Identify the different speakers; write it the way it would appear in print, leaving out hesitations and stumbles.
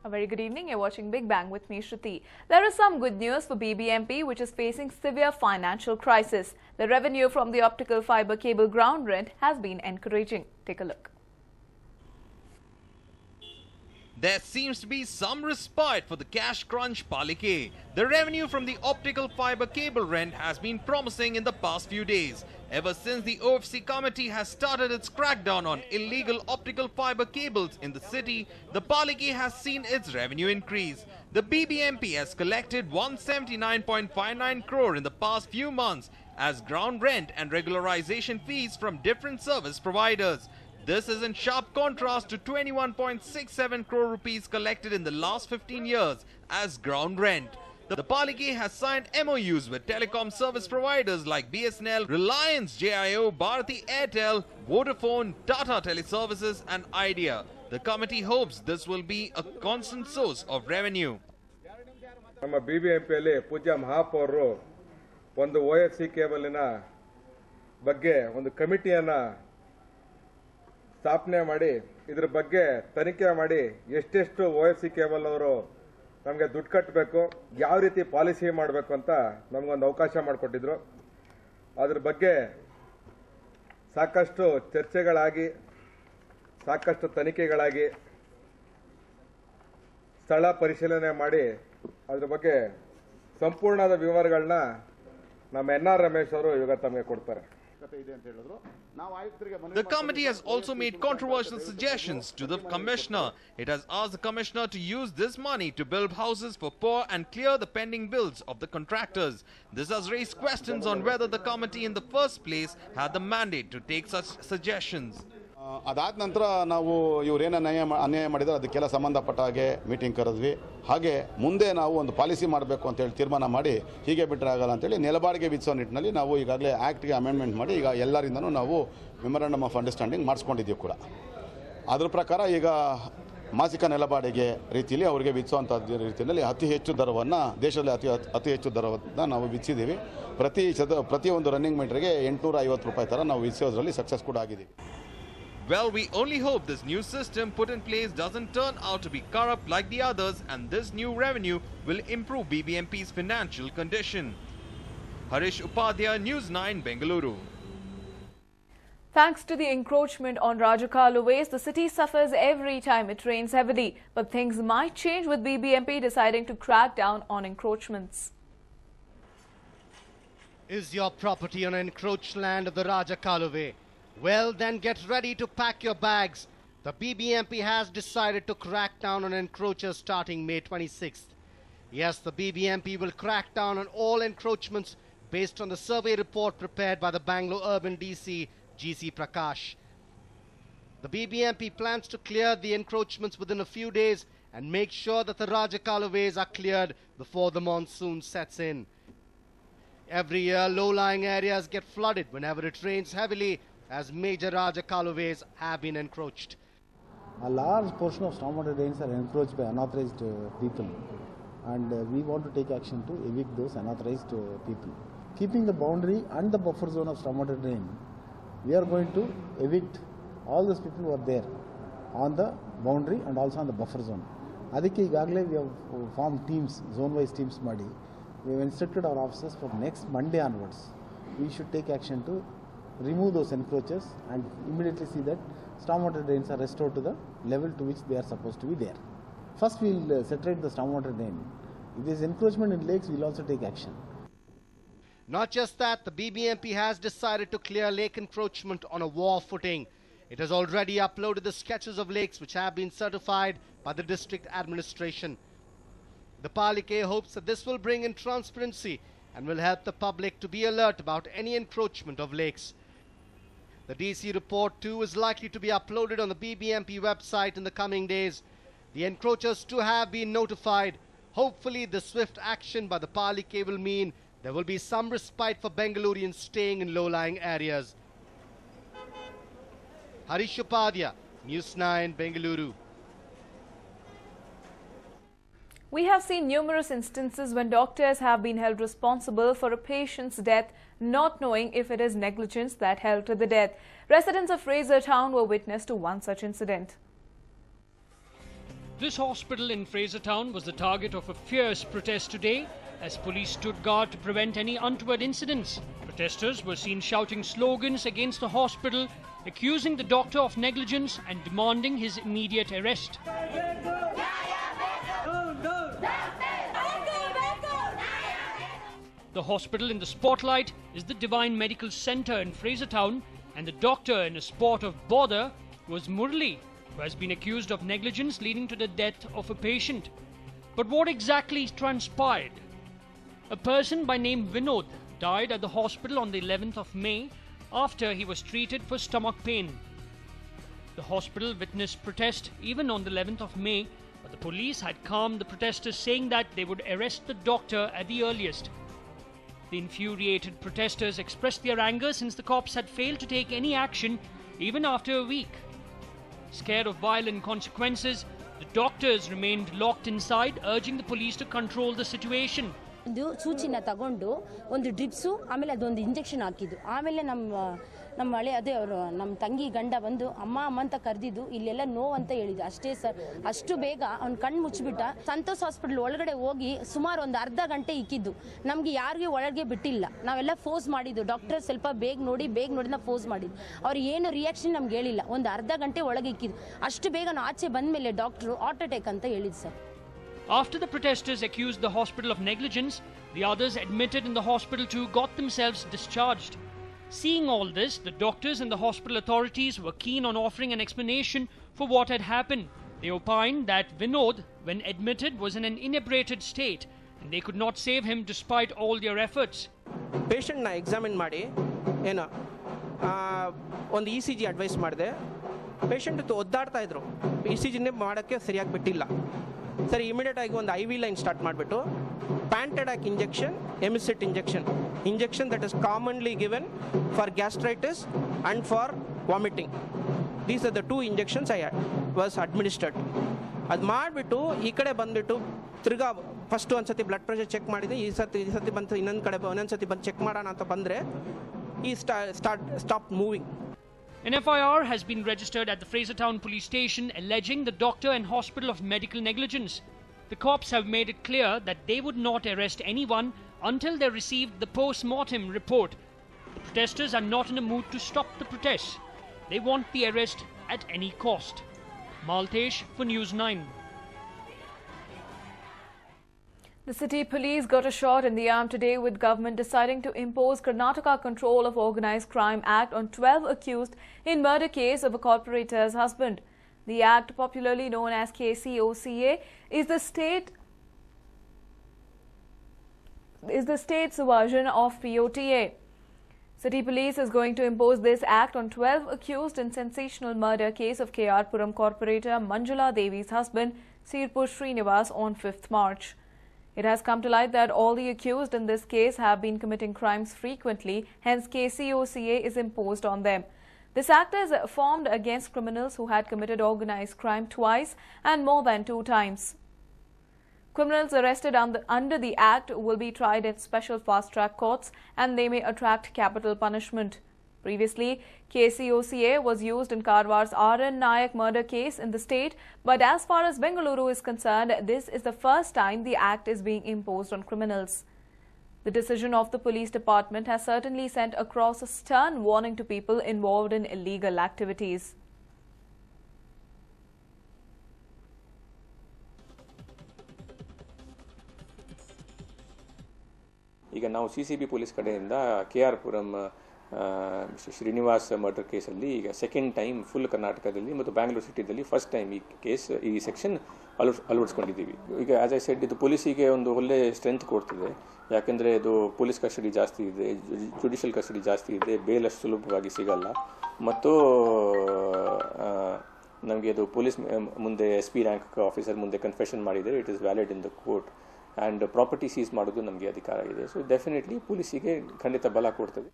Speaker 1: A very good evening. You're watching Big Bang with me, Shruti. There is some good news for BBMP, which is facing severe financial crisis. The revenue from the optical fiber cable ground rent has been encouraging. Take a look.
Speaker 2: There seems to be some respite for the cash crunch Palike. The revenue from the optical fiber cable rent has been promising in the past few days. Ever since the OFC committee has started its crackdown on illegal optical fiber cables in the city, the Palike has seen its revenue increase. The BBMP has collected 179.59 crore in the past few months as ground rent and regularization fees from different service providers. This is in sharp contrast to 21.67 crore rupees collected in the last 15 years as ground rent. The Palike has signed MOUs with telecom service providers like BSNL, Reliance, JIO, Bharati Airtel, Vodafone, Tata Teleservices and Idea. The committee hopes this will be a constant source of revenue.
Speaker 3: ನಮ್ಮ ಬಿಬಿಎಂಪಿಯಲ್ಲಿ ಪೂಜ್ಯ ಮಹಾಪೌರರು ಒಂದು OFC ಕೇಬಲಿನ ಬಗ್ಗೆ ಒಂದು ಕಮಿಟಿಯನ್ನ ಸ್ಥಾಪನೆ ಮಾಡಿ ಇದರ ಬಗ್ಗೆ ತನಿಖೆ ಮಾಡಿ ಎಷ್ಟೆಷ್ಟು OFC ಕೇಬಲ್ ಅವರು ನಮಗೆ ದುಡ್ಡು ಕಟ್ಟಬೇಕು ಯಾವ ರೀತಿ ಪಾಲಿಸಿ ಮಾಡಬೇಕು ಅಂತ ನಮಗೊಂದು ಅವಕಾಶ ಮಾಡಿಕೊಟ್ಟಿದ್ರು. ಅದರ ಬಗ್ಗೆ ಸಾಕಷ್ಟು ಚರ್ಚೆಗಳಾಗಿ ಸಾಕಷ್ಟು ತನಿಖೆಗಳಾಗಿ ಸ್ಥಳ ಪರಿಶೀಲನೆ ಮಾಡಿ ಅದರ ಬಗ್ಗೆ ಸಂಪೂರ್ಣವಾದ ವಿವರಗಳನ್ನ ನಮ್ಮ NR ರಮೇಶ್ ಅವರು ಇವಾಗ ತಮಗೆ ಕೊಡ್ತಾರೆ.
Speaker 2: The committee has also made controversial suggestions to the commissioner. It has asked the commissioner to use this money to build houses for poor and clear the pending bills of the contractors. This has raised questions on whether the committee in the first place had the mandate to take such suggestions.
Speaker 4: ಅದಾದ ನಂತರ ನಾವು ಇವರೇನು ಅನ್ಯಾಯ ಮಾಡಿದರೆ ಅದಕ್ಕೆಲ್ಲ ಸಂಬಂಧಪಟ್ಟ ಹಾಗೆ meeting ಕರೆದ್ವಿ. ಹಾಗೆ ಮುಂದೆ ನಾವು ಒಂದು ಪಾಲಿಸಿ ಮಾಡಬೇಕು ಅಂತೇಳಿ ತೀರ್ಮಾನ ಮಾಡಿ ಹೀಗೆ ಬಿಟ್ಟರೆ ಆಗಲ್ಲ ಅಂತೇಳಿ ನೆಲಬಾಡಿಗೆ ವಿಧಿಸೋ ನಿಟ್ಟಿನಲ್ಲಿ ನಾವು ಈಗಾಗಲೇ ಆ್ಯಕ್ಟ್ಗೆ ಅಮೆಂಡ್ಮೆಂಟ್ ಮಾಡಿ ಈಗ ಎಲ್ಲರಿಂದನೂ ನಾವು ಮೆಮೊರಾಂಡಮ್ ಆಫ್ ಅಂಡರ್ಸ್ಟ್ಯಾಂಡಿಂಗ್ ಮಾಡಿಸ್ಕೊಂಡಿದ್ದೀವಿ ಕೂಡ. ಅದ್ರ ಪ್ರಕಾರ ಈಗ ಮಾಸಿಕ ನೆಲಬಾಡಿಗೆ ರೀತಿಯಲ್ಲಿ ಅವರಿಗೆ ವಿಧಿಸುವಂಥ ರೀತಿಯಲ್ಲಿ ಅತಿ ಹೆಚ್ಚು ದರವನ್ನು ದೇಶದಲ್ಲಿ ಅತಿ ಹೆಚ್ಚು ದರವನ್ನು ನಾವು ವಿಧಿಸಿದ್ದೀವಿ. ಪ್ರತಿಯೊಂದು ರನ್ನಿಂಗ್ ಮೀಟರ್ಗೆ 850 ರೂಪಾಯಿ ಥರ ನಾವು ವಿಧಿಸೋದ್ರಲ್ಲಿ ಸಕ್ಸಸ್ ಕೂಡ ಆಗಿದ್ದೀವಿ.
Speaker 2: Well, we only hope this new system put in place doesn't turn out to be corrupt like the others and this new revenue will improve BBMP's financial condition. Harish Upadhyay, News9, Bengaluru.
Speaker 1: Thanks to the encroachment on Rajakalu Ways, the city suffers every time it rains heavily. But things might change with BBMP deciding to crack down on encroachments.
Speaker 5: Is your property on encroached land of the Rajakalu Way? Well, then get ready to pack your bags. The BBMP has decided to crack down on encroachers starting May 26th. Yes, the BBMP will crack down on all encroachments based on the survey report prepared by the Bangalore Urban DC, GC Prakash. The BBMP plans to clear the encroachments within a few days and make sure that the Rajakalu ways are cleared before the monsoon sets in. Every year, low-lying areas get flooded whenever it rains heavily, as major Rajakalu ways have been encroached.
Speaker 6: A large portion of stormwater drains are encroached by unauthorized people, and we want to take action to evict those unauthorized people. Keeping the boundary and the buffer zone of stormwater drain, we are going to evict all those people who are there on the boundary and also on the buffer zone. ಅದಕ್ಕೆ ಈಗಾಗಲೇ we have formed teams, zone-wise teams ಮಾಡಿ. We have instructed our officers from next Monday onwards. We should take action to remove those encroachers and immediately see that stormwater drains are restored to the level to which they are supposed to be there. First we will saturate the stormwater drain. If there is encroachment in lakes, we will also take action.
Speaker 5: Not just that, the BBMP has decided to clear lake encroachment on a war footing. It has already uploaded the sketches of lakes which have been certified by the district administration. The Palike hopes that this will bring in transparency and will help the public to be alert about any encroachment of lakes. The DC report too is likely to be uploaded on the BBMP website in the coming days. The encroachers too have been notified. Hopefully the swift action by the Palike will mean there will be some respite for Bengalurians staying in low-lying areas. Harish Upadhyay, News9, Bengaluru.
Speaker 1: We have seen numerous instances when doctors have been held responsible for a patient's death, not knowing if it is negligence that held to the death. Residents of Fraser Town were witness to one such incident.
Speaker 7: This hospital in Frasertown was the target of a fierce protest today as police stood guard to prevent any untoward incidents. Protesters were seen shouting slogans against the hospital, accusing the doctor of negligence and demanding his immediate arrest. The hospital in the spotlight is the Divine Medical Center in Frasertown, and the doctor in a spot of bother was Murli, who has been accused of negligence leading to the death of a patient. But what exactly transpired? A person by name Vinod died at the hospital on the 11th of May after he was treated for stomach pain. The hospital witnessed protest even on the 11th of May, but the police had calmed the protesters, saying that they would arrest the doctor at the earliest. The infuriated protesters expressed their anger since the cops had failed to take any action even after a week. Scared of violent consequences, the doctors remained locked inside, urging the police to control the situation.
Speaker 8: ಒಂದು ಸೂಚಿನ ತಗೊಂಡು ಒಂದು drips ಆಮೇಲೆ ಅದೊಂದು injection ಹಾಕಿದ್ದು. ಆಮೇಲೆ ನಮ್ಮ ಹಳೆ ಅದೇ ಅವರು ನಮ್ಮ ತಂಗಿ ಗಂಡ ಬಂದು ಅಮ್ಮ ಅಮ್ಮ ಅಂತ ಕರೆದಿದ್ದು, ಇಲ್ಲೆಲ್ಲ ನೋವು ಅಂತ ಹೇಳಿದ್ದು. ಅಷ್ಟೇ ಸರ್, ಅಷ್ಟು ಬೇಗ ಅವ್ನು ಕಣ್ಣು ಮುಚ್ಚಿಬಿಟ್ಟ. ಸಂತೋಷ್ ಹಾಸ್ಪಿಟಲ್ ಒಳಗಡೆ ಹೋಗಿ ಸುಮಾರು ಒಂದು ಅರ್ಧ ಗಂಟೆ ಇಕ್ಕಿದ್ದು. ನಮಗೆ ಯಾರಿಗೂ ಒಳಗೆ ಬಿಟ್ಟಿಲ್ಲ. ನಾವೆಲ್ಲ ಫೋರ್ಸ್ ಮಾಡಿದ್ದು. ಡಾಕ್ಟರ್ ಸ್ವಲ್ಪ ಬೇಗ ನೋಡಿ ನಾವು ಫೋರ್ಸ್ ಮಾಡಿದ್ದು. ಅವ್ರು ಏನು ರಿಯಾಕ್ಷನ್ ನಮ್ಗೆ ಹೇಳಿಲ್ಲ. ಒಂದು ಅರ್ಧ ಗಂಟೆ ಒಳಗೆ ಇಕ್ಕಿದ್ದು. ಅಷ್ಟು ಬೇಗ ನಾವು ಆಚೆ ಬಂದ ಮೇಲೆ ಡಾಕ್ಟ್ರು ಹಾರ್ಟ್ ಅಟ್ಯಾಕ್ ಅಂತ ಹೇಳಿದ್ದು sir.
Speaker 7: After the protesters accused the hospital of negligence, the others admitted in the hospital too got themselves discharged. Seeing all this, the doctors and the hospital authorities were keen on offering an explanation for what had happened. They opined that Vinod, when admitted, was in an inebriated state and they could not save him despite all their efforts.
Speaker 9: Patient na examine ಮಾಡಿ ಏನು ಒಂದು ECG advice ಮಾಡಿದೆ. Patient ಒದ್ದಾಡ್ತಾ ಇದ್ರು. ECG ನೇ ಮಾಡೋಕ್ಕೆ ಸರಿಯಾಗಿ ಬಿಟ್ಟಿಲ್ಲ. ಸರಿ, ಇಮಿಡಿಯೇಟ್ ಆಗಿ ಒಂದು IV ಲೈನ್ ಸ್ಟಾರ್ಟ್ ಮಾಡಿಬಿಟ್ಟು Pantodac injection, Emeset injection that is commonly given for gastritis and for vomiting. These are the 2 injections I was administered. ಅದು ಮಾಡಿಬಿಟ್ಟು ಈ ಕಡೆ ಬಂದುಬಿಟ್ಟು ತಿರ್ಗಾ ಫಸ್ಟ್ ಒಂದು ಬ್ಲಡ್ ಪ್ರೆಷರ್ ಚೆಕ್ ಮಾಡಿದೆ. ಈ ಸತಿ ಬಂತು, ಇನ್ನೊಂದು ಸತಿ ಬಂದು ಚೆಕ್ ಮಾಡೋಣ ಅಂತ ಬಂದರೆ ಈ stop moving.
Speaker 7: An FIR has been registered at the Frasertown police station alleging the doctor and hospital of medical negligence. The cops have made it clear that they would not arrest anyone until they received the post-mortem report. The protesters are not in a mood to stop the protests. They want the arrest at any cost. Maltesh for News 9.
Speaker 1: The city police got a shot in the arm today with government deciding to impose Karnataka Control of Organised Crime Act on 12 accused in murder case of a corporator's husband. The act, popularly known as KCOCA, is the state's version of POTA. City police is going to impose this act on 12 accused in sensational murder case of KR Puram corporator Manjula Devi's husband Sirpur Srinivas on 5th March. It has come to light that all the accused in this case have been committing crimes frequently, hence KCOCA is imposed on them. This act is formed against criminals who had committed organized crime twice and more than 2 times. Criminals arrested under the act will be tried in special fast-track courts and they may attract capital punishment. Previously, KCOCA was used in Karwar's R.N. Nayak murder case in the state, but as far as Bengaluru is concerned, this is the first time the act is being imposed on criminals. The decision of the police department has certainly sent across a stern warning to people involved in illegal activities.
Speaker 10: ಈಗ ನಾವು CCB police ಕಡೆಯಿಂದ KR Puram Srinivas murder ಕೇಸಲ್ಲಿ ಈಗ second time full ಕರ್ನಾಟಕದಲ್ಲಿ ಮತ್ತು Bangalore ಸಿಟಿದಲ್ಲಿ first time ಈ section ಅಳವಡಿಸ್ಕೊಂಡಿದ್ದೀವಿ. ಈಗ as I said, ಇದು ಪೊಲೀಸಿಗೆ ಒಂದು ಒಳ್ಳೆ ಸ್ಟ್ರೆಂತ್ ಕೊಡ್ತದೆ. ಯಾಕೆಂದರೆ ಇದು ಪೊಲೀಸ್ ಕಸ್ಟಡಿ ಜಾಸ್ತಿ ಇದೆ, ಜುಡಿಷಿಯಲ್ ಕಸ್ಟಡಿ ಜಾಸ್ತಿ ಇದೆ, ಬೇಲ್ ಅಷ್ಟು ಸುಲಭವಾಗಿ ಸಿಗಲ್ಲ. ಮತ್ತು ನಮಗೆ ಅದು ಪೊಲೀಸ್ ಮುಂದೆ SP ರ್ಯಾಂಕ್ ಆಫೀಸರ್ ಮುಂದೆ ಕನ್ಫೆಷನ್ ಮಾಡಿದರೆ it is valid in the court and property seize ಮಾಡೋದು ನಮಗೆ ಅಧಿಕಾರ ಇದೆ. ಸೊ ಡೆಫಿನೆಟ್ಲಿ ಪೊಲೀಸಿಗೆ ಖಂಡಿತ ಬಲ ಕೊಡ್ತದೆ.